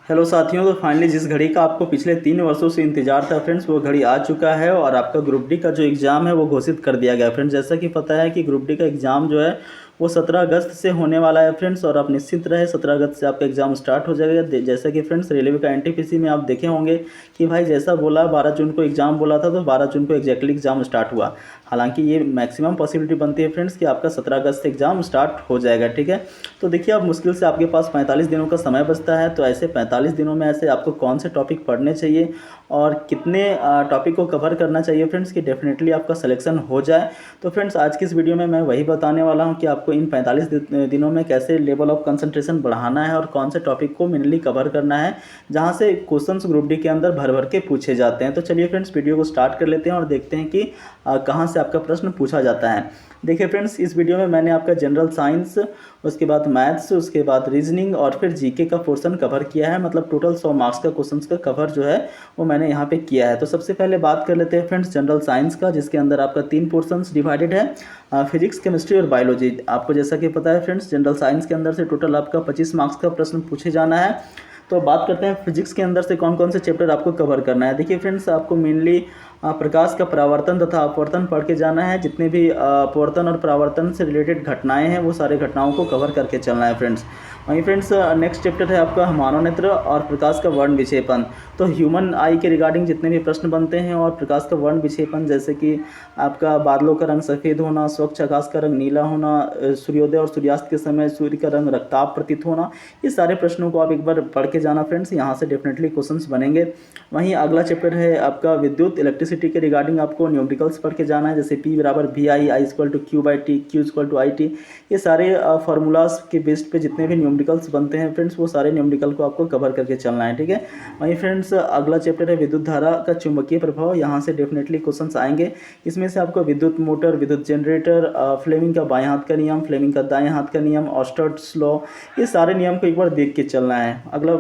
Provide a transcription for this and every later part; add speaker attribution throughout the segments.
Speaker 1: Hello साथियों, तो finally जिस घड़ी का आपको पिछले 3 वर्षों से इंतजार था फ्रेंड्स, वो घड़ी आ चुका है और आपका ग्रुप डी का जो एग्ज़ाम है वो घोषित कर दिया गया फ्रेंड्स। जैसा कि पता है कि ग्रुप डी का एग्ज़ाम जो है वो 17 अगस्त से होने वाला है फ्रेंड्स, और आप निश्चित रहे 17 अगस्त से आपका एग्ज़ाम स्टार्ट हो जाएगा। जैसा कि फ्रेंड्स रेलवे का एनटीपीसी में आप देखे होंगे कि भाई जैसा बोला 12 जून को एग्ज़ाम बोला था, तो 12 जून को एग्जैक्टली एग्ज़ाम स्टार्ट हुआ। हालांकि ये मैक्सिमम पॉसिबिलिटी बनती है फ्रेंड्स कि आपका 17 अगस्त से एग्ज़ाम स्टार्ट हो जाएगा, ठीक है। तो देखिए, अब मुश्किल से आपके पास 45 दिनों का समय बचता है, तो ऐसे 45 दिनों में ऐसे आपको कौन से टॉपिक पढ़ने चाहिए और कितने टॉपिक को कवर करना चाहिए फ्रेंड्स कि डेफिनेटली आपका सिलेक्शन हो जाए। तो फ्रेंड्स आज की इस वीडियो में मैं वही बताने वाला हूं कि आपको इन 45 दिनों में कैसे लेवल ऑफ कंसंट्रेशन बढ़ाना है और कौन से टॉपिक को मेनली कवर करना है जहां से क्वेश्चंस ग्रुप डी के अंदर भर भर के पूछे जाते हैं। तो चलिए फ्रेंड्स वीडियो को स्टार्ट कर लेते हैं और देखते हैं कि कहाँ से आपका प्रश्न पूछा जाता है। देखिए फ्रेंड्स, इस वीडियो में मैंने आपका जनरल साइंस, उसके बाद मैथ्स, उसके बाद रीजनिंग और फिर जीके का पोर्शन कवर किया है। मतलब टोटल 100 मार्क्स का क्वेश्चंस का कवर जो है वो मैंने यहाँ पे किया है। तो सबसे पहले बात कर लेते हैं फ्रेंड्स जनरल साइंस का, जिसके अंदर आपका 3 पोर्शंस डिवाइडेड है, फिजिक्स, केमिस्ट्री और बायोलॉजी। आपको जैसा कि पता है फ्रेंड्स, जनरल साइंस के अंदर से टोटल आपका 25 मार्क्स का प्रश्न पूछे जाना है। तो बात करते हैं फिजिक्स के अंदर से कौन कौन से चैप्टर आपको कवर करना है। देखिए फ्रेंड्स, आपको मेनली प्रकाश का परावर्तन तथा अपवर्तन पढ़ के जाना है। जितने भी अपवर्तन और परावर्तन से रिलेटेड घटनाएं हैं वो सारे घटनाओं को कवर करके चलना है फ्रेंड्स। वहीं फ्रेंड्स नेक्स्ट चैप्टर है आपका मानवनेत्र और प्रकाश का वर्ण विक्षेपण। तो ह्यूमन आई के रिगार्डिंग जितने भी प्रश्न बनते हैं और प्रकाश का वर्ण विक्षेपण, जैसे कि आपका बादलों का रंग सफ़ेद होना, स्वच्छ आकाश का रंग नीला होना, सूर्योदय और सूर्यास्त के समय सूर्य का रंग रक्ताभ प्रतीत होना, ये सारे प्रश्नों को आप एक बार पढ़ के जाना फ्रेंड्स। यहाँ से डेफिनेटली क्वेश्चंस बनेंगे। वहीं अगला चैप्टर है आपका विद्युत, इलेक्ट्रिसिटी के रिगार्डिंग आपको न्यूमेरिकल्स पढ़ के जाना है, जैसे P बराबर VI, I equal to Q/T, Q equal to IT। ये सारे फार्मूलाज के बेस्ड पे जितने भी न्यूमेरिकल्स बनते हैं फ्रेंड्स, वो सारे न्यूमेरिकल को आपको कवर करके चलना है, ठीक है। वहीं फ्रेंड्स अगला चैप्टर है विद्युत धारा का चुंबकीय प्रभाव। यहाँ से डेफिनेटली क्वेश्चंस आएंगे। इसमें से आपको विद्युत मोटर, विद्युत जनरेटर, फ्लेमिंग का बाएं हाथ का नियम, फ्लेमिंग का दाएं हाथ का नियम, ऑस्टर्ट्स लॉ, ये सारे नियम को एक बार देख के चलना है। अगला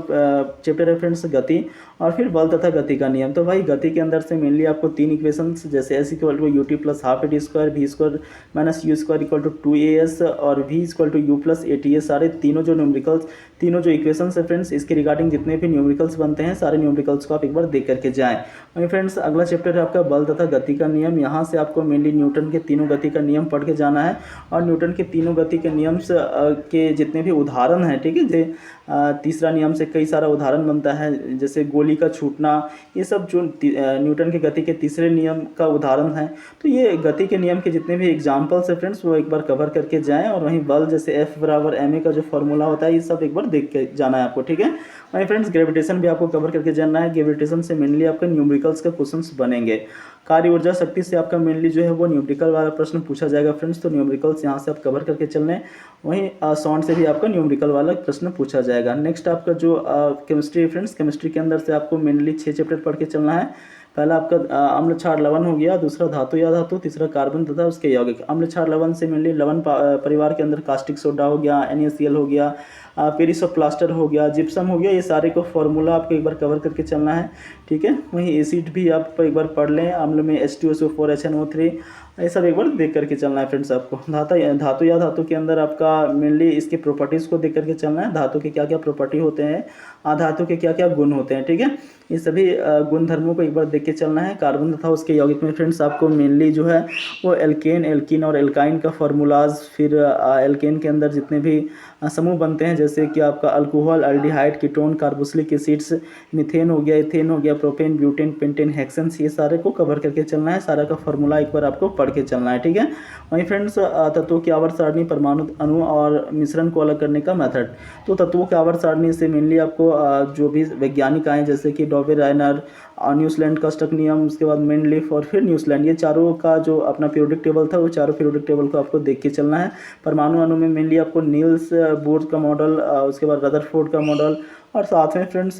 Speaker 1: चैप्टर है फ्रेंड्स गति और फिर बल तथा गति का नियम। तो भाई गति के अंदर से मेनली आपको 3 इक्वेशंस, जैसे S equal to UT plus half AT square, V square minus U square equal to 2AS और V equal to U plus AT, ये सारे तीनों जो न्यूमेरिकल्स, तीनों जो इक्वेशंस है फ्रेंड्स, इसके रिगार्डिंग जितने भी न्यूमेरिकल्स बनते हैं सारे न्यूमेरिकल्स को आप एक बार देख करके जाएँ। वहीं फ्रेंड्स अगला चैप्टर है आपका बल तथा गति का नियम। यहाँ से आपको मेनली न्यूटन के तीनों गति का नियम पढ़ के जाना है और न्यूटन के तीनों गति के नियम के जितने भी उदाहरण हैं, ठीक है, जैसे तीसरा नियम से कई सारा उदाहरण बनता है, जैसे गोली का छूटना, ये सब जो न्यूटन के गति के तीसरे नियम का उदाहरण है। तो ये गति के नियम के जितने भी एग्जाम्पल्स है फ्रेंड्स, वो एक बार कवर करके जाएं। और वहीं बल, जैसे F बराबर ma का जो फॉर्मूला होता है, ये सब एक बार देख के जाना है आपको, ठीक है। वहीं फ्रेंड्स ग्रेविटेशन भी आपको कवर करके जाना है। ग्रेविटेशन से मेनली आपका न्यूमेरिकल्स का क्वेश्चंस बनेंगे। कार्य ऊर्जा शक्ति से आपका मेनली जो है वो न्यूमेरिकल वाला प्रश्न पूछा जाएगा फ्रेंड्स, तो न्यूमेरिकल्स यहाँ से आप कवर करके चल रहे हैं। वहीं साउंड से भी आपका न्यूमेरिकल वाला प्रश्न पूछा जाएगा। नेक्स्ट आपका जो केमिस्ट्री फ्रेंड्स, केमिस्ट्री के अंदर से आपको मेनली 6 चैप्टर पढ़ के चलना है। पहला आपका अम्ल क्षार लवण हो गया, दूसरा धातु या धातु, तीसरा कार्बन तथा उसके यौगिक। अम्ल क्षार लवण से मेनली लवण परिवार के अंदर कास्टिक सोडा हो गया, NaCl हो गया, पेरिस ऑफ प्लास्टर हो गया, जिप्सम हो गया, ये सारे को फॉर्मूला आपको एक बार कवर करके चलना है, ठीक है। वहीं एसिड भी आप एक बार पढ़ लें। अम्ल में H2SO4 HNO3, ये सब एक बार देख करके चलना है फ्रेंड्स आपको। धातु या धातु के अंदर आपका मेनली इसके प्रॉपर्टीज़ को देख करके चलना है। धातु के क्या क्या प्रॉपर्टी होते हैं, अधातु के क्या क्या गुण होते हैं, ठीक है, ये सभी गुण धर्मों को एक बार देख के चलना है। कार्बन तथा उसके यौगिक में फ्रेंड्स आपको मेनली जो है वो एल्केन, एल्कीन और एल्काइन का फॉर्मूलाज, फिर एल्केन के अंदर जितने भी समूह बनते हैं, जैसे कि आपका alcohol, aldehyde, ketone, carboxylic acids, methane हो गया, इथेन हो गया, प्रोपेन, ब्यूटेन, पेंटेन, हेक्सेन्स, ये सारे को कवर करके चलना है। सारा का फॉर्मूला एक बार आपको पढ़ के चलना है, ठीक है। वहीं फ्रेंड्स तत्वों की आवर्त सारणी, परमाणु, अणु और मिश्रण को अलग करने का मेथड। तो तत्वों की आवर्त सारणी से मेनली आपको जो भी वैज्ञानिक आए, जैसे कि डॉबे, रायनर, न्यूजीलैंड का स्टक नियम, उसके बाद मेनलिफ और फिर न्यूजीलैंड, ये चारों का जो अपना पीरियोडिक टेबल था, वो चारों पीरियोडिक टेबल को आपको देख के चलना है। परमाणु अणु में मेनली आपको नील्स बोर का मॉडल, उसके बाद रदरफोर्ड का मॉडल, और साथ में फ्रेंड्स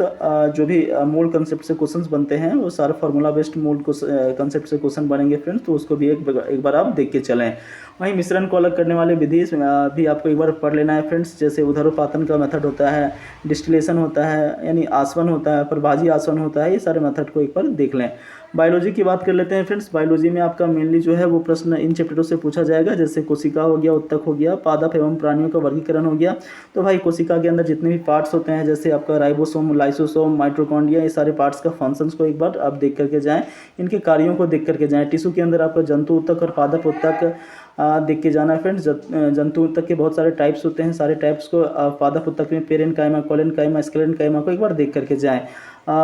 Speaker 1: जो भी मूल कंसेप्ट से क्वेश्चंस बनते हैं वो सारे फार्मूला बेस्ड मूल कंसेप्ट से क्वेश्चन बनेंगे फ्रेंड्स, तो उसको भी एक बार आप देख के चलें। वहीं मिश्रण को अलग करने वाले विधि भी आपको एक बार पढ़ लेना है फ्रेंड्स, जैसे उदरोपातन का मेथड होता है, डिस्टिलेशन होता है यानी आसवन होता है, प्रभाजी आसवन होता है, ये सारे मेथड 65 को एक बार देख लें। बायोलॉजी की बात कर लेते हैं फ्रेंड्स। बायोलॉजी में आपका मेनली जो है वो प्रश्न इन चैप्टरों से पूछा जाएगा, जैसे कोशिका हो गया, उत्तक हो गया, पादप एवं प्राणियों का वर्गीकरण हो गया। तो भाई कोशिका के अंदर जितने भी पार्ट्स होते हैं, जैसे आपका राइबोसोम, लाइसोसोम, माइटोकॉन्ड्रिया, ये सारे पार्ट्स का फंक्शंस को एक बार आप देख करके जाएं, इनके कार्यों को देख करके जाएं। टिश्यू के अंदर आपका जंतु उत्तक और पादप उत्तक देख के जाना है फ्रेंड्स। जंतु उत्तक के बहुत सारे टाइप्स होते हैं, सारे टाइप्स को पादप उत्तक में पेरेन्काइमा, कोलेनकाइमा, स्क्लेरेन्काइमा को एक बार देख करके जाएं।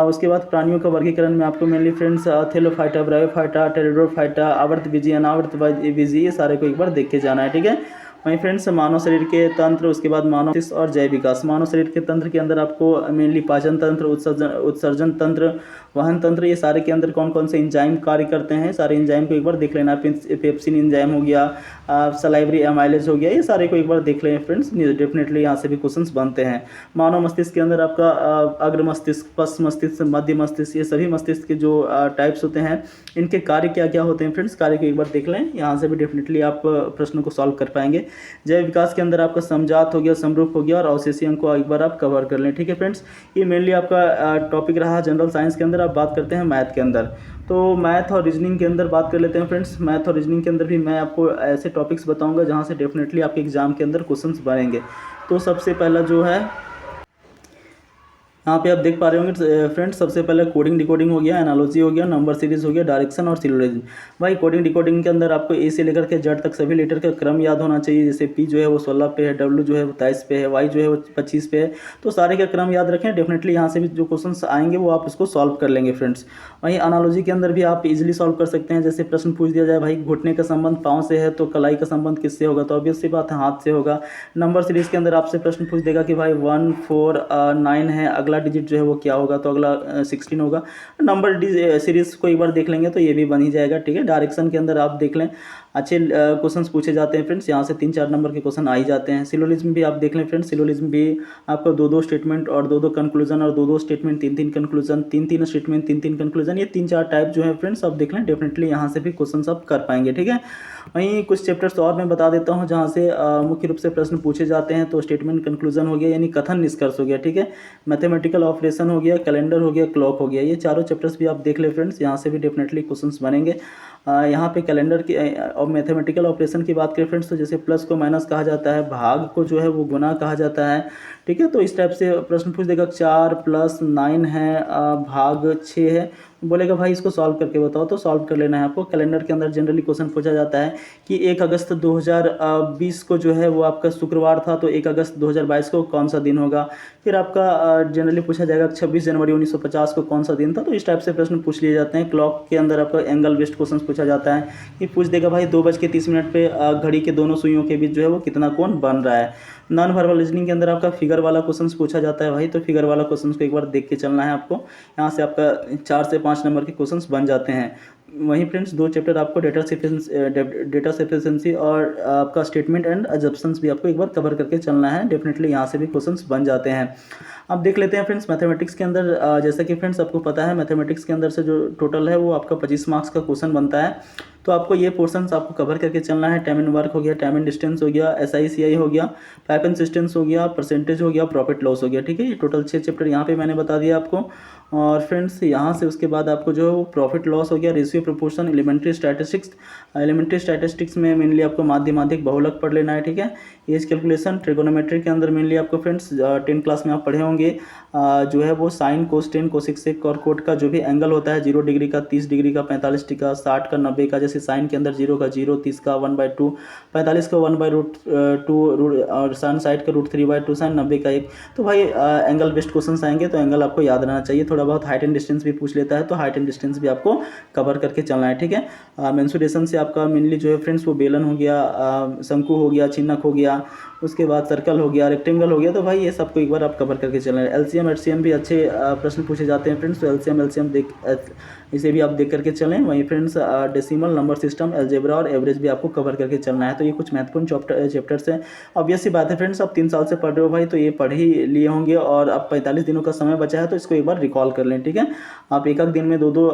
Speaker 1: उसके बाद प्राणियों का वर्गीकरण में आपको mainly friends thallophyta, bryophyta, pteridophyta, आवर्तबीजी, अनावर्तबीजी, ये सारे को एक बार देख के जाना है, ठीक है। वहीं फ्रेंड्स मानव शरीर के तंत्र, उसके बाद मानव मस्तिष्क और जैव विकास। मानव शरीर के तंत्र के अंदर आपको मेनली पाचन तंत्र, उत्सर्जन तंत्र, वहन तंत्र, ये सारे के अंदर कौन कौन से एंजाइम कार्य करते हैं, सारे एंजाइम को एक बार देख लेना। पेप्सिन एंजाइम हो गया, सलाइवरी एमाइलेज हो गया, ये सारे को एक बार देख लें फ्रेंड्स, डेफिनेटली यहाँ से भी क्वेश्चंस बनते हैं। मानव मस्तिष्क के अंदर आपका अग्र मस्तिष्क, पश्च मस्तिष्क, मध्य मस्तिष्क, ये सभी मस्तिष्क के जो टाइप्स होते हैं, इनके कार्य क्या क्या होते हैं फ्रेंड्स, कार्य को एक बार देख लें, यहाँ से भी डेफिनेटली आप प्रश्नों को सॉल्व कर पाएंगे। जैव विकास के अंदर आपका समजात हो गया, समरूप हो गया और अवशेषी अंक को एक बार आप कवर कर लें, ठीक है फ्रेंड्स। ये मेनली आपका टॉपिक रहा जनरल साइंस के अंदर। आप बात करते हैं मैथ के अंदर, तो मैथ और रीजनिंग के अंदर बात कर लेते हैं फ्रेंड्स। मैथ और रीजनिंग के अंदर भी मैं आपको ऐसे टॉपिक्स बताऊंगा जहां से डेफिनेटली आपके एग्जाम के अंदर क्वेश्चंस बनेंगे। तो सबसे पहला जो है, यहाँ पे आप देख पा रहे होंगे फ्रेंड्स, सबसे पहले कोडिंग डिकोडिंग हो गया, एनालॉजी हो गया, नंबर सीरीज हो गया, डायरेक्शन और सिलोजिज्म। भाई कोडिंग डिकोडिंग के अंदर आपको ए से लेकर के जेड तक सभी लेटर का क्रम याद होना चाहिए। जैसे पी जो है वो 16 पे है, डब्ल्यू जो है वो 23 पे है, वाई जो है वो 25 पे है, तो सारे का क्रम याद रखें। डेफिनेटली यहाँ से भी जो क्वेश्चन आएंगे वो आप इसको सॉल्व कर लेंगे फ्रेंड्स। वहीं एनालॉजी के अंदर भी आप इजिली सॉल्व कर सकते हैं। जैसे प्रश्न पूछ दिया जाए, भाई घुटने का संबंध पाँव से है, तो कलाई का संबंध किससे होगा, तो ऑब्वियस सी बात है हाथ से होगा। नंबर सीरीज के अंदर आपसे प्रश्न पूछ देगा कि भाई 1 4 9 है, अगला डिजिट जो है वो क्या होगा, तो अगला 16 होगा। नंबर सीरीज को एक बार देख लेंगे तो ये भी बन ही जाएगा, ठीक है। डायरेक्शन के अंदर आप देख लें, अच्छे क्वेश्चंस पूछे जाते हैं फ्रेंड्स, यहाँ से 3-4 नंबर के क्वेश्चन आ ही जाते हैं। सिलोजिज्म भी आप देख लें फ्रेंड्स, सिलोजिज्म भी आपको 2-2 स्टेटमेंट और 2-2 कंक्लूजन, और 2-2 स्टेटमेंट 3-3 कंक्लूजन, 3-3 स्टेटमेंट 3-3 कंक्लूजन, ये 3-4 टाइप जो है फ्रेंड्स आप देख लें। डेफिनेटली यहाँ से भी क्वेश्चन आप कर पाएंगे, ठीक है। वहीं कुछ चैप्टर्स और मैं बता देता हूँ जहाँ से मुख्य रूप से प्रश्न पूछे जाते हैं। तो स्टेटमेंट कंक्लूजन हो गया, यानी कथन निष्कर्ष हो गया, ठीक है। मैथमेटिकल ऑपरेशन हो गया, कैलेंडर हो गया, क्लॉक हो गया, ये चारों चैप्टर्स भी आप देख ले फ्रेंड्स, यहाँ से भी डेफिनेटली क्वेश्चंस बनेंगे। यहाँ पे कैलेंडर की और मैथमेटिकल ऑपरेशन की बात करें फ्रेंड्स, तो जैसे प्लस को माइनस कहा जाता है, भाग को जो है वो गुना कहा जाता है, ठीक है। तो इस टाइप से प्रश्न पूछ देगा, 4 + 9 है, भाग 6 है, बोलेगा भाई इसको सॉल्व करके बताओ, तो सॉल्व कर लेना है आपको। कैलेंडर के अंदर जनरली क्वेश्चन पूछा जाता है कि 1 अगस्त 2020 को जो है वो आपका शुक्रवार था, तो 1 अगस्त 2022 को कौन सा दिन होगा। फिर आपका जनरली पूछा जाएगा 26 जनवरी 1950 को कौन सा दिन था, तो इस टाइप से प्रश्न पूछ लिए जाते हैं। क्लॉक के अंदर आपका एंगल बेस्ड क्वेश्चन पूछा जाता है कि पूछ देगा भाई 2:30 पे घड़ी के दोनों सुइयों के बीच जो है वो कितना कोण बन रहा है। नॉन वर्बल रीजनिंग के अंदर आपका फिगर वाला क्वेश्चन पूछा जाता है भाई, तो फिगर वाला क्वेश्चन को एक बार देख के चलना है आपको। यहाँ से आपका 4 से 5 नंबर के क्वेश्चंस बन जाते हैं। वहीं फ्रेंड्स 2 चैप्टर आपको डेटा सफिशिएंसी और आपका स्टेटमेंट एंड अजम्पशंस भी आपको एक बार कवर करके चलना है। डेफिनेटली यहाँ से भी क्वेश्चंस बन जाते हैं। अब देख लेते हैं फ्रेंड्स मैथमेटिक्स के अंदर, जैसा कि फ्रेंड्स आपको पता है मैथमेटिक्स के अंदर से जो टोटल है वो आपका 25 मार्क्स का क्वेश्चन बनता है। तो आपको ये पोर्शंस आपको कवर करके चलना है। टाइम एंड वर्क हो गया, टाइम एंड डिस्टेंस हो गया, SI CI हो गया, पाइप एंड सिस्टेंस हो गया, परसेंटेज हो गया, प्रॉफिट लॉस हो गया, ठीक है। ये टोटल 6 चैप्टर यहाँ पे मैंने बता दिया आपको। और फ्रेंड्स यहाँ से उसके बाद आपको जो है वो प्रॉफिट लॉस हो गया, रेशियो प्रोपोर्शन, एलिमेंट्री स्टैटिस्टिक्स में मेनली आपको माध्यमिक बहुलक पढ़ लेना है, ठीक है। एज कैलकुलेशन, ट्रिगोनोमेट्री के अंदर मेनली आपको फ्रेंड्स 10 क्लास में आप पढ़े होंगे, जो है वो साइन, कोसेक, कोसेक सेक और कोट का जो भी एंगल होता है, 0 डिग्री का, 30 डिग्री का, 45 डिग्री का, 60 का, 90 का। जैसे साइन के अंदर 0 का 0, 30 का 1/2, 45 का 1/√2 और साइन साइड का √3/2, साइन 90 का 1। तो भाई एंगल बेस्ड क्वेश्चन आएंगे तो एंगल आपको याद रहना चाहिए। थोड़ा बहुत हाइट एंड डिस्टेंस भी पूछ लेता है, तो हाइट एंड डिस्टेंस भी आपको कवर करके चलना है, ठीक है। मेंसुरेशन से आपका मेनली जो है फ्रेंड्स वो बेलन हो गया, शंकु हो गया, छिन्नक हो गया, उसके बाद सर्कल हो गया, रेक्टेंगल हो गया। तो भाई ये सबको एक बार आप कवर करके चलना है। LCM HCM भी अच्छे प्रश्न पूछे जाते हैं फ्रेंड्स, तो LCM इसे भी आप देख करके चलें। वहीं friends decimal, number system, algebra और एवरेज भी आपको कवर करके चलना है। तो ये कुछ महत्वपूर्ण चैप्टर्स हैं। ऑब्वियस सी बात है फ्रेंड्स, आप 3 साल से पढ़ रहे हो भाई, तो ये पढ़ ही लिए होंगे और अब 45 दिनों का समय बचा है, तो इसको एक बार रिकॉल कर लें, ठीक है। आप एक दिन में 2-2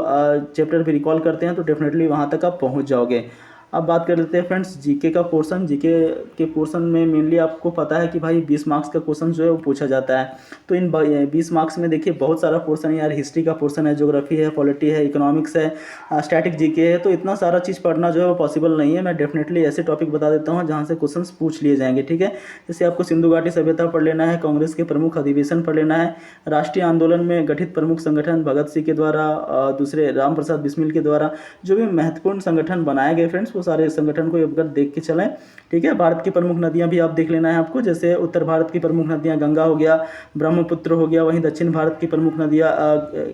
Speaker 1: चैप्टर भी रिकॉल करते हैं तो डेफिनेटली वहाँ तक आप पहुँच जाओगे। अब बात कर लेते हैं फ्रेंड्स जीके का पोर्शन। जीके के पोर्शन में मेनली आपको पता है कि भाई 20 मार्क्स का क्वेश्चन जो है वो पूछा जाता है। तो इन 20 मार्क्स में देखिए बहुत सारा पोर्शन है यार, हिस्ट्री का पोर्शन है, ज्योग्राफी है, पॉलिटी है, इकोनॉमिक्स है, स्टैटिक जीके है। तो इतना सारा चीज़ पढ़ना जो है वो पॉसिबल नहीं है। मैं डेफिनेटली ऐसे टॉपिक बता देता हूँ जहाँ से क्वेश्चंस पूछ लिए जाएंगे, ठीक है। जैसे आपको सिंधु घाटी सभ्यता पढ़ लेना है, कांग्रेस के प्रमुख अधिवेशन पढ़ लेना है, राष्ट्रीय आंदोलन में गठित प्रमुख संगठन भगत सिंह के द्वारा, दूसरे राम प्रसाद बिस्मिल के द्वारा जो भी महत्वपूर्ण संगठन बनाए गए फ्रेंड्स, वो सारे संगठन को एक बार देख के चलें, ठीक है। भारत की प्रमुख नदियाँ भी आप देख लेना है आपको, जैसे उत्तर भारत की प्रमुख नदियाँ गंगा हो गया, ब्रह्मपुत्र हो गया, वहीं दक्षिण भारत की प्रमुख नदियाँ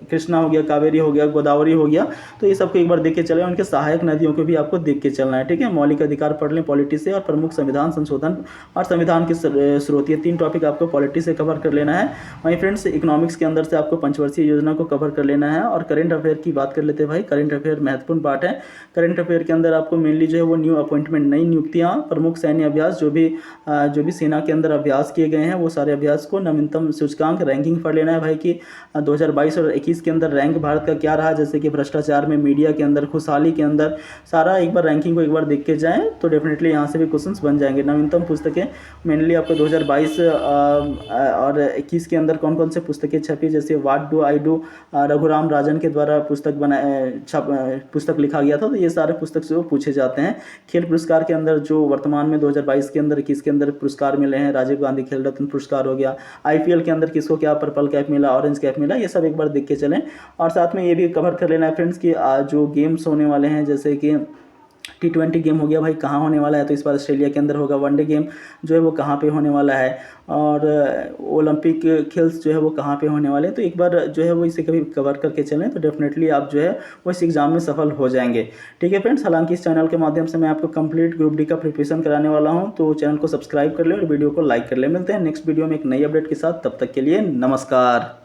Speaker 1: कृष्णा हो गया, कावेरी हो गया, गोदावरी हो गया। तो ये सबको एक बार देख के चलें, उनके सहायक नदियों को भी आपको देख के चलना है, ठीक है। मौलिक अधिकार पढ़ लें पॉलिटी से, और प्रमुख संविधान संशोधन और संविधान के स्रोत, ये 3 टॉपिक आपको पॉलिटी से कवर कर लेना है। वहीं फ्रेंड्स इकोनॉमिक्स के अंदर से आपको पंचवर्षीय योजना को कवर कर लेना है। और करंट अफेयर की बात कर लेते हैं भाई। करंट अफेयर महत्वपूर्ण पार्ट है। करंट अफेयर के अंदर आपको मेनली जो है वो न्यू अपॉइंटमेंट, नई नियुक्तियाँ, प्रमुख सैन्य अभ्यास, जो भी सेना के अंदर अभ्यास किए गए हैं वो सारे अभ्यास को, नवीनतम सूचकांक, रैंकिंग पढ़ लेना है भाई कि 2022 और 21 के अंदर रैंक भारत का क्या रहा, जैसे कि भ्रष्टाचार में, मीडिया के अंदर, खुशहाली के अंदर, सारा एक बार रैंकिंग को एक बार देख के जाएँ तो डेफिनेटली यहाँ से भी क्वेश्चंस बन जाएंगे। नवीनतम पुस्तकें मेनली आपको 2022 और 21 के अंदर कौन कौन से पुस्तकें छपी, जैसे what do I do, Raghuram Rajan के द्वारा पुस्तक लिखा गया था। तो ये सारे पुस्तक से वो पूछे जाते हैं। खेल पुरस्कार के अंदर जो वर्तमान में 2022 के अंदर 21 के अंदर पुरस्कार मिले हैं, राजीव गांधी खेल रत्न पुरस्कार हो गया, आईपीएल के अंदर किसको क्या पर्पल कैप मिला, ऑरेंज कैप मिला, ये सब एक बार देख के चलें। और साथ में ये भी कवर कर लेना है फ्रेंड्स कि जो गेम्स होने वाले हैं, जैसे कि T20 गेम हो गया भाई, कहाँ होने वाला है, तो इस बार ऑस्ट्रेलिया के अंदर होगा। वनडे गेम जो है वो कहाँ पे होने वाला है, और ओलंपिक खेल्स जो है वो कहाँ पे होने वाले हैं। तो एक बार जो है वो इसे कभी कवर करके चलें तो डेफिनेटली आप जो है वो इस एग्ज़ाम में सफल हो जाएंगे, ठीक है फ्रेंड्स। हालांकि इस चैनल के माध्यम से मैं आपको कंप्लीट ग्रुप डी का प्रिपरेशन कराने वाला हूँ, तो चैनल को सब्सक्राइब कर लें और वीडियो को लाइक कर लें। मिलते हैं नेक्स्ट वीडियो में एक नई अपडेट के साथ, तब तक के लिए नमस्कार।